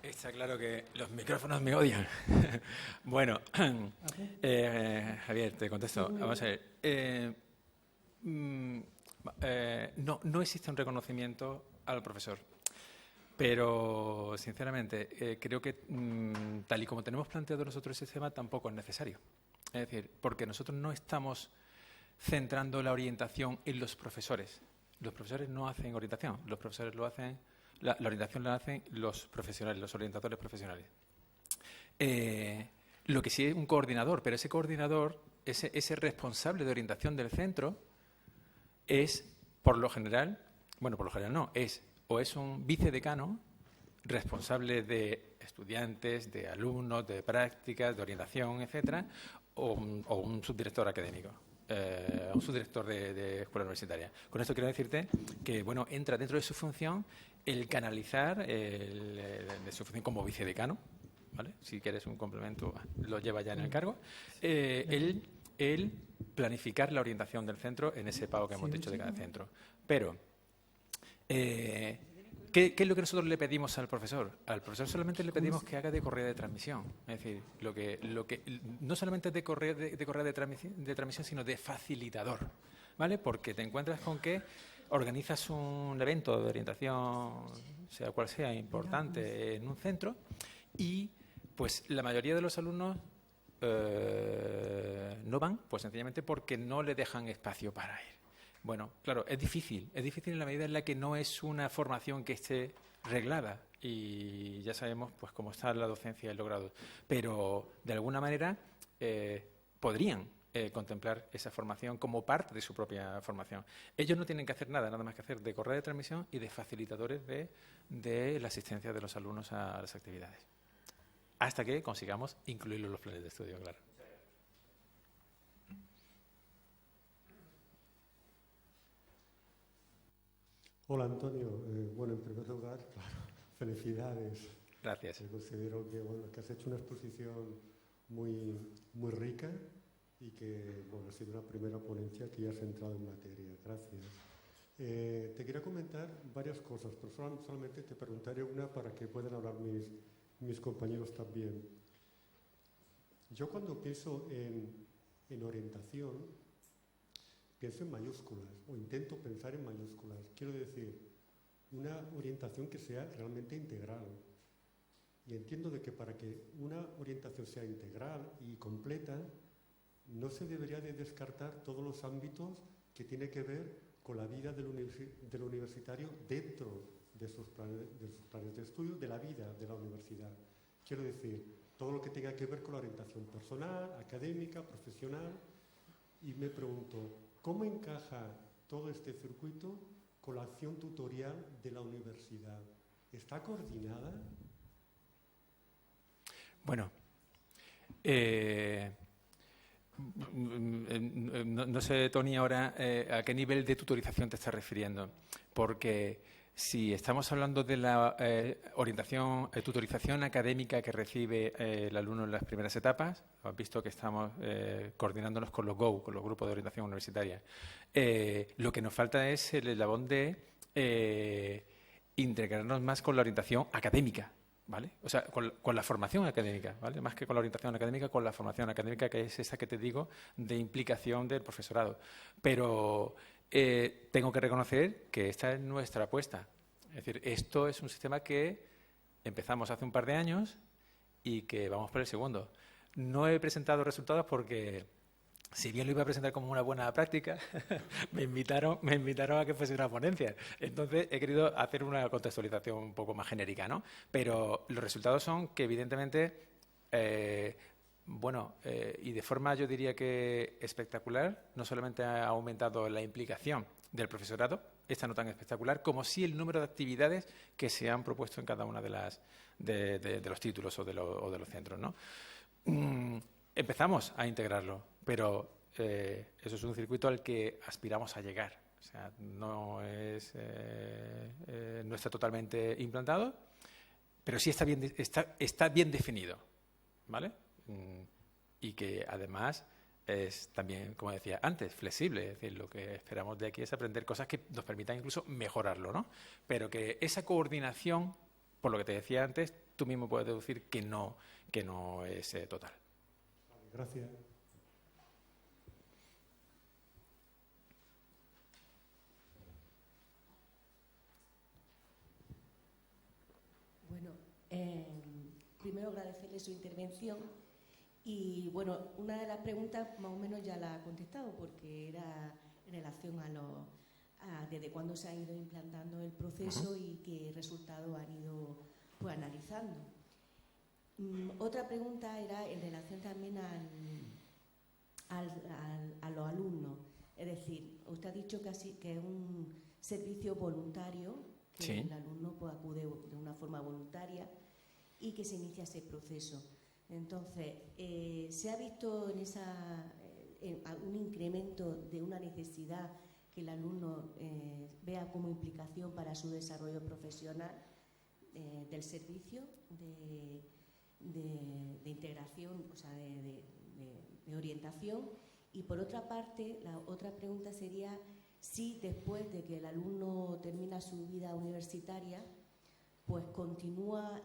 Está claro que los micrófonos me odian. Bueno, Javier, te contesto. Vamos a ver. No existe un reconocimiento al profesor. Pero, sinceramente, creo que tal y como tenemos planteado nosotros el sistema, tampoco es necesario. Es decir, porque nosotros no estamos centrando la orientación en los profesores. Los profesores no hacen orientación, los profesores lo hacen, la orientación la hacen los profesionales, los orientadores profesionales. Lo que sí es un coordinador, pero ese coordinador, ese responsable de orientación del centro, es, por lo general no, o es un vicedecano responsable de estudiantes, de alumnos, de prácticas, de orientación, etcétera, o un subdirector académico, un subdirector de escuela universitaria. Con esto quiero decirte que, bueno, entra dentro de su función el canalizar, de su función como vicedecano, ¿vale? Si quieres un complemento, lo lleva ya en el cargo. El planificar la orientación del centro en ese pago que hemos dicho de cada centro. Pero, ¿qué es lo que nosotros le pedimos al profesor? Al profesor solamente le pedimos que haga de correa de transmisión. Es decir, lo que no solamente de correa de transmisión, sino de facilitador, ¿vale? Porque te encuentras con que organizas un evento de orientación, sea cual sea, importante en un centro, y pues la mayoría de los alumnos no van, pues sencillamente porque no le dejan espacio para ir. Bueno, claro, es difícil en la medida en la que no es una formación que esté reglada y ya sabemos pues cómo está la docencia y los grados, pero de alguna manera podrían contemplar esa formación como parte de su propia formación. Ellos no tienen que hacer nada más que hacer de correa de transmisión y de facilitadores de la asistencia de los alumnos a las actividades, hasta que consigamos incluirlo en los planes de estudio, claro. Hola, Antonio. Bueno, en primer lugar, claro, felicidades. Gracias. Considero que, bueno, que has hecho una exposición muy, muy rica y que, bueno, ha sido una primera ponencia que ya has entrado en materia. Gracias. Te quería comentar varias cosas, pero solamente te preguntaré una para que puedan hablar mis compañeros también. Yo cuando pienso en orientación, pienso en mayúsculas, o intento pensar en mayúsculas. Quiero decir, una orientación que sea realmente integral. Y entiendo de que para que una orientación sea integral y completa, no se debería de descartar todos los ámbitos que tiene que ver con la vida del universitario dentro de sus planes de estudio, de la vida de la universidad. Quiero decir, todo lo que tenga que ver con la orientación personal, académica, profesional. Y me pregunto, ¿cómo encaja todo este circuito con la acción tutorial de la universidad? ¿Está coordinada? Bueno, no sé, Tony, ahora a qué nivel de tutorización te estás refiriendo, porque si estamos hablando de la orientación, tutorización académica que recibe el alumno en las primeras etapas, has visto que estamos coordinándonos con los GO, con los grupos de orientación universitaria. Lo que nos falta es el eslabón de integrarnos más con la orientación académica, ¿vale? O sea, con la formación académica, ¿vale? Más que con la orientación académica, con la formación académica, que es esa que te digo de implicación del profesorado. Pero tengo que reconocer que esta es nuestra apuesta. Es decir, esto es un sistema que empezamos hace un par de años y que vamos por el segundo. No he presentado resultados porque, si bien lo iba a presentar como una buena práctica, me invitaron a que fuese una ponencia. Entonces, he querido hacer una contextualización un poco más genérica, ¿no? Pero los resultados son que, evidentemente, y de forma, yo diría que espectacular, no solamente ha aumentado la implicación del profesorado, esta no tan espectacular, como sí el número de actividades que se han propuesto en cada una de los títulos o de los centros, ¿no? Empezamos a integrarlo, pero eso es un circuito al que aspiramos a llegar. O sea, no está totalmente implantado, pero sí está bien definido, ¿vale? Y que además es también, como decía antes, flexible. Es decir, lo que esperamos de aquí es aprender cosas que nos permitan incluso mejorarlo, ¿no? Pero que esa coordinación, por lo que te decía antes, tú mismo puedes deducir que no es total. Gracias. Bueno, primero agradecerle su intervención y, bueno, una de las preguntas más o menos ya la ha contestado porque era en relación a desde cuándo se ha ido implantando el proceso y qué resultados han ido pues analizando. Otra pregunta era en relación también a los alumnos. Es decir, usted ha dicho que es un servicio voluntario, que Sí. el alumno pues, acude de una forma voluntaria y que se inicia ese proceso. Entonces, ¿se ha visto en un incremento de una necesidad que el alumno vea como implicación para su desarrollo profesional del servicio de integración, o sea, de orientación? Y por otra parte, la otra pregunta sería si después de que el alumno termina su vida universitaria, pues continúa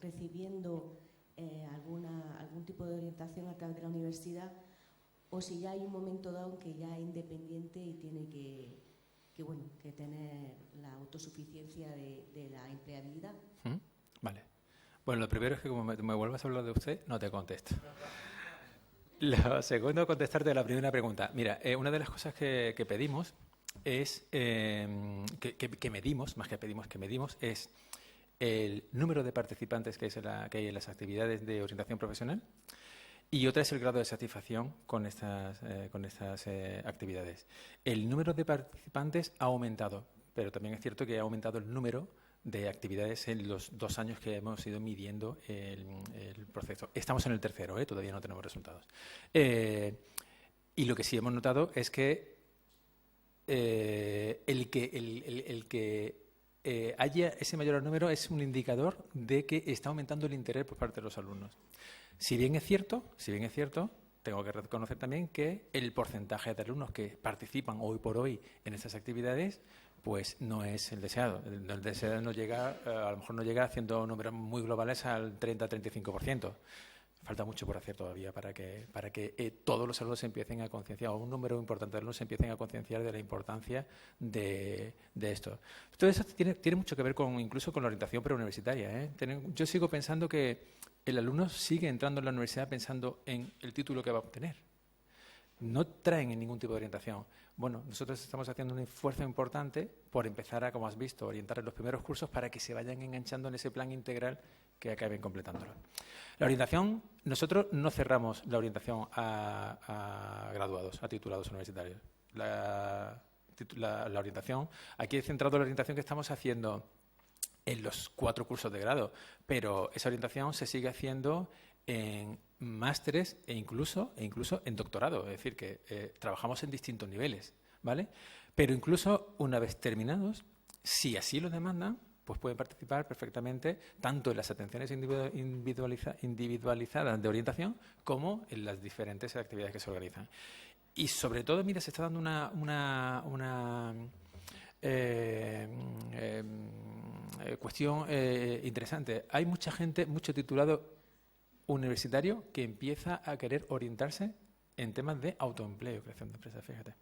recibiendo algún tipo de orientación a través de la universidad, o si ya hay un momento dado en que ya es independiente y tiene que tener la autosuficiencia de la empleabilidad. Vale. Bueno, lo primero es que como me vuelvas a hablar de usted, no te contesto. Lo segundo, contestarte a la primera pregunta. Mira, una de las cosas que pedimos es, que medimos, más que pedimos, que medimos, es el número de participantes que hay en las actividades de orientación profesional, y otra es el grado de satisfacción con estas actividades. El número de participantes ha aumentado, pero también es cierto que ha aumentado el número de actividades en los 2 años que hemos ido midiendo el proceso. Estamos en el tercero, todavía no tenemos resultados. Y lo que sí hemos notado es que el que haya ese mayor número es un indicador de que está aumentando el interés por parte de los alumnos. Si bien es cierto, tengo que reconocer también que el porcentaje de alumnos que participan hoy por hoy en estas actividades pues no es el deseado. El deseado no llega, a lo mejor no llega haciendo números muy globales al 30-35%. Falta mucho por hacer todavía para que todos los alumnos se empiecen a concienciar, o un número importante de alumnos se empiecen a concienciar de la importancia de esto. Todo eso tiene mucho que ver incluso con la orientación preuniversitaria. Yo sigo pensando que el alumno sigue entrando en la universidad pensando en el título que va a obtener. No traen en ningún tipo de orientación. Bueno, nosotros estamos haciendo un esfuerzo importante por empezar a, como has visto, orientar en los primeros cursos para que se vayan enganchando en ese plan integral que acaben completándolo. La orientación, nosotros no cerramos la orientación a graduados, a titulados universitarios. La orientación, aquí he centrado la orientación que estamos haciendo en los 4 cursos de grado, pero esa orientación se sigue haciendo en másteres e incluso en doctorado, es decir, que trabajamos en distintos niveles, ¿vale? Pero incluso una vez terminados, si así lo demandan, pues pueden participar perfectamente tanto en las atenciones individualizadas de orientación como en las diferentes actividades que se organizan. Y sobre todo, mira, se está dando una cuestión interesante. Hay mucha gente, mucho titulado universitario que empieza a querer orientarse en temas de autoempleo, creación de empresas, fíjate.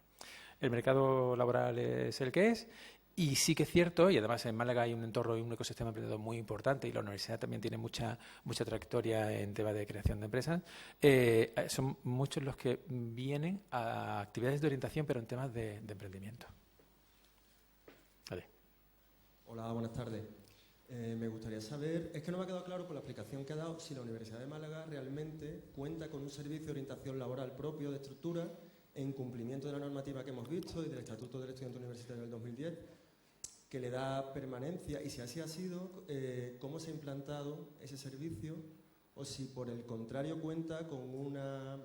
El mercado laboral es el que es, y sí que es cierto, y además en Málaga hay un entorno y un ecosistema emprendedor muy importante, y la universidad también tiene mucha trayectoria en temas de creación de empresas. Son muchos los que vienen a actividades de orientación, pero en temas de emprendimiento. Vale. Hola, buenas tardes. Me gustaría saber, es que no me ha quedado claro por la explicación que ha dado, si la Universidad de Málaga realmente cuenta con un servicio de orientación laboral propio de estructura en cumplimiento de la normativa que hemos visto y del Estatuto del Estudiante Universitario del 2010, que le da permanencia, y si así ha sido, ¿cómo se ha implantado ese servicio? O si por el contrario cuenta con una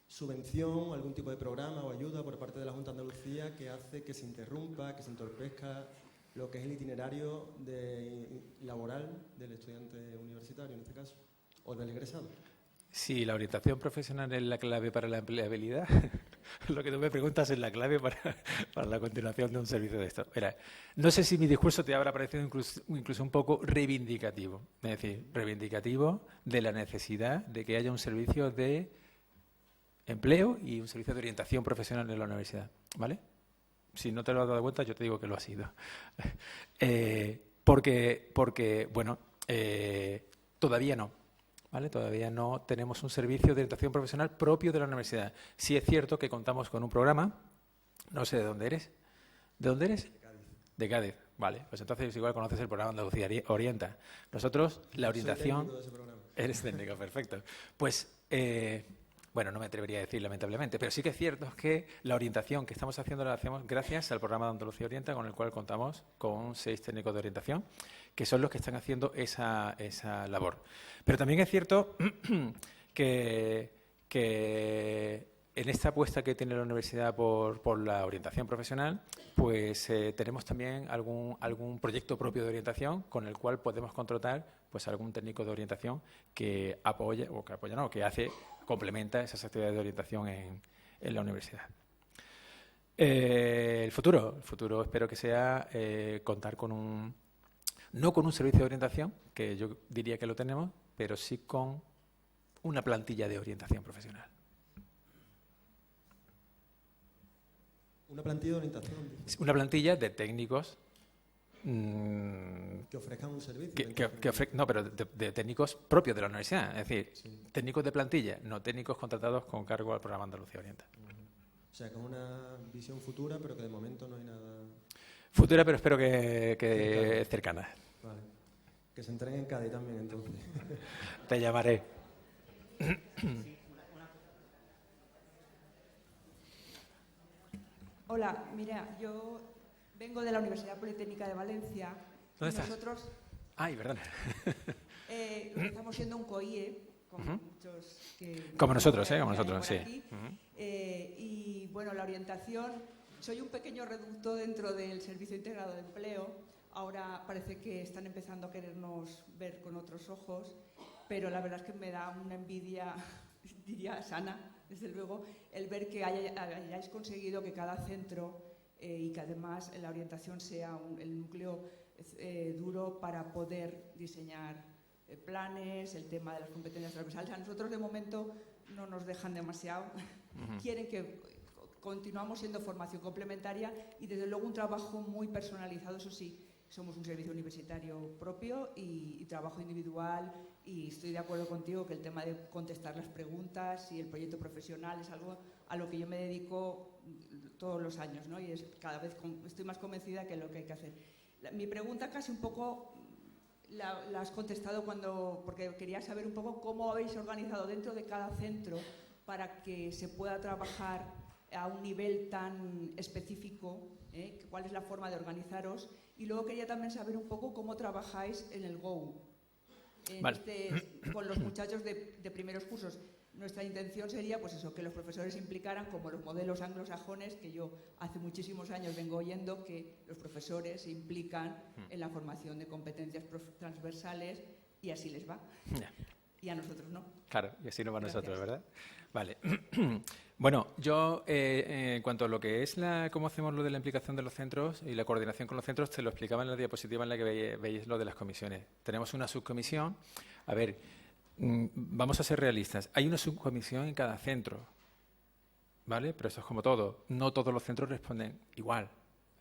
subvención, algún tipo de programa o ayuda por parte de la Junta de Andalucía que hace que se interrumpa, que se entorpezca lo que es el itinerario laboral del estudiante universitario, en este caso, o del egresado. Si la orientación profesional es la clave para la empleabilidad, lo que tú me preguntas es la clave para la continuación de un servicio de esto. Mira, no sé si mi discurso te habrá parecido incluso un poco reivindicativo, es decir, reivindicativo de la necesidad de que haya un servicio de empleo y un servicio de orientación profesional en la universidad, ¿vale? Si no te lo has dado cuenta, yo te digo que lo ha sido. Porque bueno, todavía no. ¿Vale? Todavía no tenemos un servicio de orientación profesional propio de la universidad. Sí es cierto que contamos con un programa, no sé de dónde eres. ¿De dónde eres? De Cádiz. De Cádiz. Vale, pues entonces igual conoces el programa Andalucía Orienta. Nosotros, la orientación... Soy técnico de ese programa. Eres técnico, perfecto. Pues, bueno, no me atrevería a decir lamentablemente, pero sí que es cierto que la orientación que estamos haciendo la hacemos gracias al programa de Andalucía Orienta, con el cual contamos con 6 técnicos de orientación, que son los que están haciendo esa labor. Pero también es cierto que en esta apuesta que tiene la universidad por la orientación profesional, pues tenemos también algún proyecto propio de orientación con el cual podemos contratar pues algún técnico de orientación que complementa esas actividades de orientación en la universidad. El futuro espero que sea contar con no con un servicio de orientación, que yo diría que lo tenemos, pero sí con una plantilla de orientación profesional. Una plantilla de orientación. Una plantilla de técnicos. Que ofrezcan un servicio. No, pero de técnicos propios de la universidad. Es decir, sí, técnicos de plantilla, no técnicos contratados con cargo al programa Andalucía Orienta. O sea, con una visión futura, pero que de momento no hay nada... Futura, pero espero que cercana. Vale. Que se entren en Cádiz también, entonces. Te llamaré. Hola, mira, yo vengo de la Universidad Politécnica de Valencia. ¿Dónde estás? Nosotros Ay, perdón. estamos siendo un COIE, como muchos que... Como nosotros, sí. Aquí, y bueno, la orientación, soy un pequeño reducto dentro del Servicio Integrado de Empleo. Ahora parece que están empezando a querernos ver con otros ojos, pero la verdad es que me da una envidia, diría sana, desde luego, el ver que hayáis conseguido que cada centro y que además la orientación sea el núcleo duro para poder diseñar planes, el tema de las competencias transversales. A nosotros de momento no nos dejan demasiado, quieren que continuamos siendo formación complementaria y desde luego un trabajo muy personalizado, eso sí. Somos un servicio universitario propio y trabajo individual, y estoy de acuerdo contigo que el tema de contestar las preguntas y el proyecto profesional es algo a lo que yo me dedico todos los años, ¿no? Y cada vez estoy más convencida que es lo que hay que hacer. Mi pregunta casi un poco la has contestado porque quería saber un poco cómo habéis organizado dentro de cada centro para que se pueda trabajar a un nivel tan específico, cuál es la forma de organizaros. Y luego quería también saber un poco cómo trabajáis en el GO, con los muchachos de primeros cursos. Nuestra intención sería, pues eso, que los profesores se implicaran como los modelos anglosajones, que yo hace muchísimos años vengo oyendo que los profesores se implican en la formación de competencias transversales y así les va. Y a nosotros no. Claro, y así no va a Gracias. nosotros, ¿verdad? Vale. Bueno, yo en cuanto a lo que es cómo hacemos lo de la implicación de los centros y la coordinación con los centros, te lo explicaba en la diapositiva en la que veis lo de las comisiones. Tenemos una subcomisión. A ver, vamos a ser realistas. Hay una subcomisión en cada centro, ¿vale? Pero eso es como todo. No todos los centros responden igual.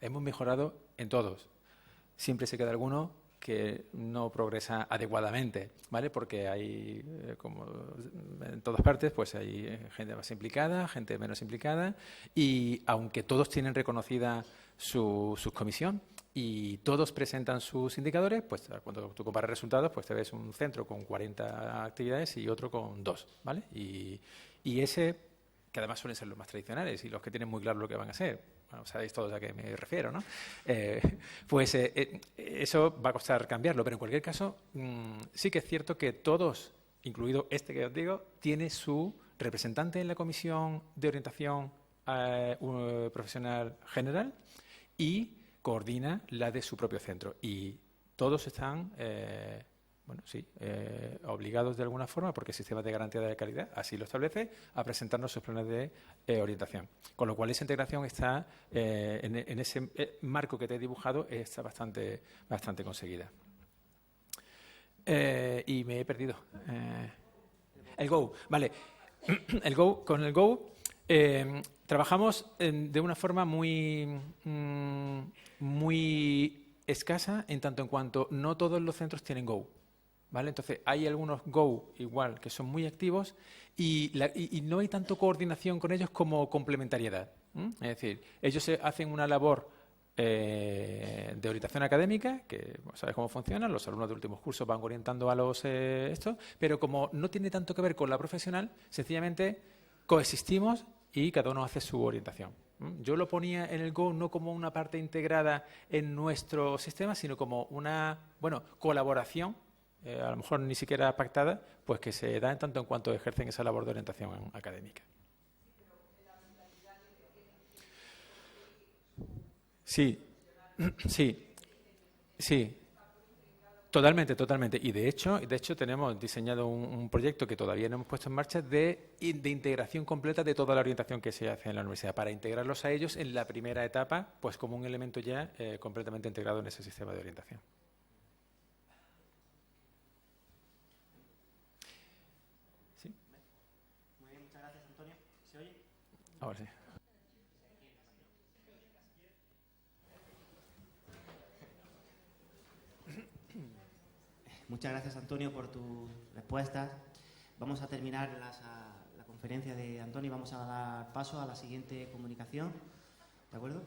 Hemos mejorado en todos. Siempre se queda alguno que no progresa adecuadamente, ¿vale? Porque hay, como en todas partes, pues hay gente más implicada, gente menos implicada, y aunque todos tienen reconocida su comisión y todos presentan sus indicadores, pues cuando tú comparas resultados, pues te ves un centro con 40 actividades y otro con 2, ¿vale? Y ese, que además suelen ser los más tradicionales y los que tienen muy claro lo que van a hacer. Bueno, sabéis todos a qué me refiero, ¿no? Pues eso va a costar cambiarlo, pero en cualquier caso sí que es cierto que todos, incluido este que os digo, tiene su representante en la comisión de orientación profesional general y coordina la de su propio centro. Y todos están, bueno, sí, obligados de alguna forma, porque el sistema de garantía de calidad así lo establece, a presentarnos sus planes de orientación. Con lo cual, esa integración está, en ese marco que te he dibujado, está bastante conseguida. Y me he perdido. El Go, vale. Con el Go trabajamos de una forma muy escasa, en tanto en cuanto no todos los centros tienen Go. ¿Vale? Entonces, hay algunos Go igual que son muy activos y no hay tanto coordinación con ellos como complementariedad. Es decir, ellos hacen una labor de orientación académica, que sabes cómo funciona, los alumnos de últimos cursos van orientando a los estos, pero como no tiene tanto que ver con la profesional, sencillamente coexistimos y cada uno hace su orientación. Yo lo ponía en el Go no como una parte integrada en nuestro sistema, sino como una, colaboración, a lo mejor ni siquiera pactada, pues que se da en tanto en cuanto ejercen esa labor de orientación académica. Sí, totalmente. Y de hecho tenemos diseñado un proyecto que todavía no hemos puesto en marcha de integración completa de toda la orientación que se hace en la universidad, para integrarlos a ellos en la primera etapa, pues como un elemento ya completamente integrado en ese sistema de orientación. ¿Sí? Muy bien, muchas gracias, Antonio. ¿Se oye? Ahora sí. Muchas gracias, Antonio, por tus respuestas. Vamos a terminar la conferencia de Antonio y vamos a dar paso a la siguiente comunicación. ¿De acuerdo?